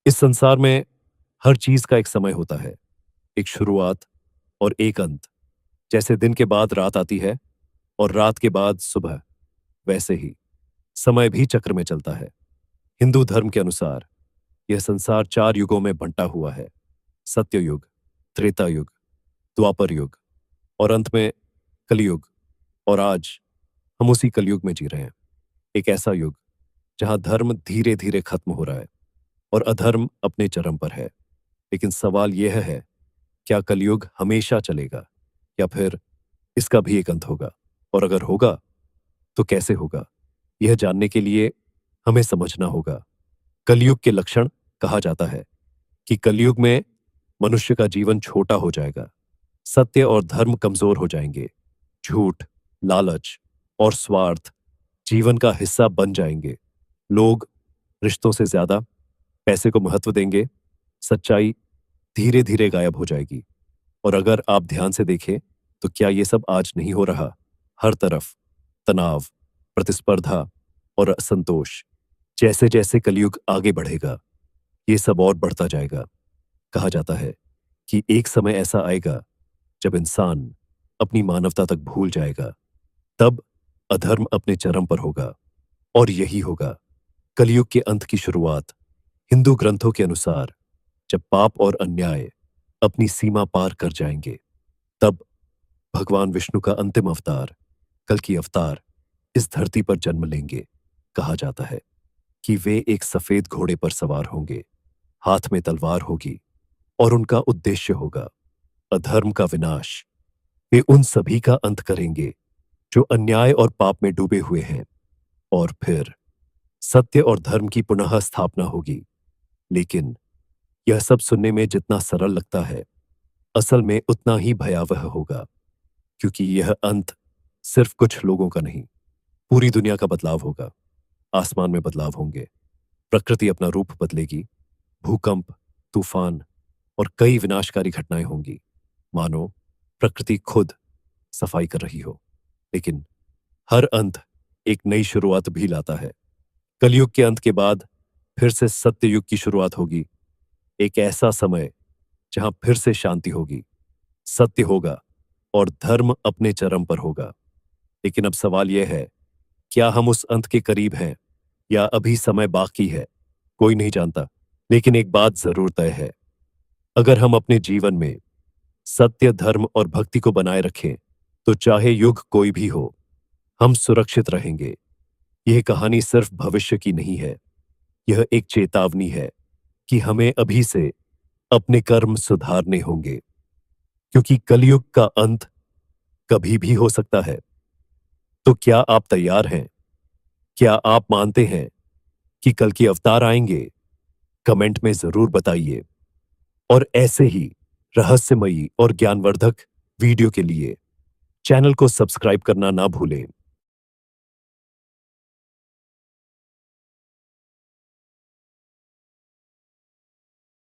इस संसार में हर चीज का एक समय होता है, एक शुरुआत और एक अंत। जैसे दिन के बाद रात आती है और रात के बाद सुबह, वैसे ही समय भी चक्र में चलता है। हिंदू धर्म के अनुसार यह संसार 4 युगों में बंटा हुआ है। सत्य युग, त्रेता युग, द्वापर युग और अंत में कलयुग। और आज हम उसी कलयुग में जी रहे हैं। एक ऐसा युग जहां धर्म धीरे धीरे खत्म हो रहा है और अधर्म अपने चरम पर है। लेकिन सवाल यह है, क्या कलयुग हमेशा चलेगा या फिर इसका भी एक अंत होगा? और अगर होगा तो कैसे होगा? यह जानने के लिए हमें समझना होगा। कलयुग के लक्षण कहा जाता है कि कलयुग में मनुष्य का जीवन छोटा हो जाएगा, सत्य और धर्म कमजोर हो जाएंगे, झूठ, लालच और स्वार्थ जीवन का हिस्सा बन जाएंगे। लोग रिश्तों से ज्यादा पैसे को महत्व देंगे, सच्चाई धीरे धीरे गायब हो जाएगी। और अगर आप ध्यान से देखें तो क्या ये सब आज नहीं हो रहा? हर तरफ तनाव, प्रतिस्पर्धा और असंतोष। जैसे जैसे कलयुग आगे बढ़ेगा ये सब और बढ़ता जाएगा। कहा जाता है कि एक समय ऐसा आएगा जब इंसान अपनी मानवता तक भूल जाएगा। तब अधर्म अपने चरम पर होगा और यही होगा कलयुग के अंत की शुरुआत। हिंदू ग्रंथों के अनुसार जब पाप और अन्याय अपनी सीमा पार कर जाएंगे, तब भगवान विष्णु का अंतिम अवतार, कल की अवतार, इस धरती पर जन्म लेंगे। कहा जाता है कि वे एक सफेद घोड़े पर सवार होंगे, हाथ में तलवार होगी और उनका उद्देश्य होगा अधर्म का विनाश। वे उन सभी का अंत करेंगे जो अन्याय और पाप में डूबे हुए हैं, और फिर सत्य और धर्म की पुनः स्थापना होगी। लेकिन यह सब सुनने में जितना सरल लगता है, असल में उतना ही भयावह होगा, क्योंकि यह अंत सिर्फ कुछ लोगों का नहीं, पूरी दुनिया का बदलाव होगा। आसमान में बदलाव होंगे, प्रकृति अपना रूप बदलेगी, भूकंप, तूफान और कई विनाशकारी घटनाएं होंगी, मानो प्रकृति खुद सफाई कर रही हो। लेकिन हर अंत एक नई शुरुआत भी लाता है। कलयुग के अंत के बाद फिर से सत्य युग की शुरुआत होगी, एक ऐसा समय जहां फिर से शांति होगी, सत्य होगा और धर्म अपने चरम पर होगा। लेकिन अब सवाल यह है, क्या हम उस अंत के करीब हैं या अभी समय बाकी है? कोई नहीं जानता, लेकिन एक बात जरूर तय है, अगर हम अपने जीवन में सत्य, धर्म और भक्ति को बनाए रखें तो चाहे युग कोई भी हो, हम सुरक्षित रहेंगे। यह कहानी सिर्फ भविष्य की नहीं है, यह एक चेतावनी है कि हमें अभी से अपने कर्म सुधारने होंगे, क्योंकि कलयुग का अंत कभी भी हो सकता है। तो क्या आप तैयार हैं? क्या आप मानते हैं कि कल के अवतार आएंगे? कमेंट में जरूर बताइए। और ऐसे ही रहस्यमयी और ज्ञानवर्धक वीडियो के लिए चैनल को सब्सक्राइब करना ना भूलें।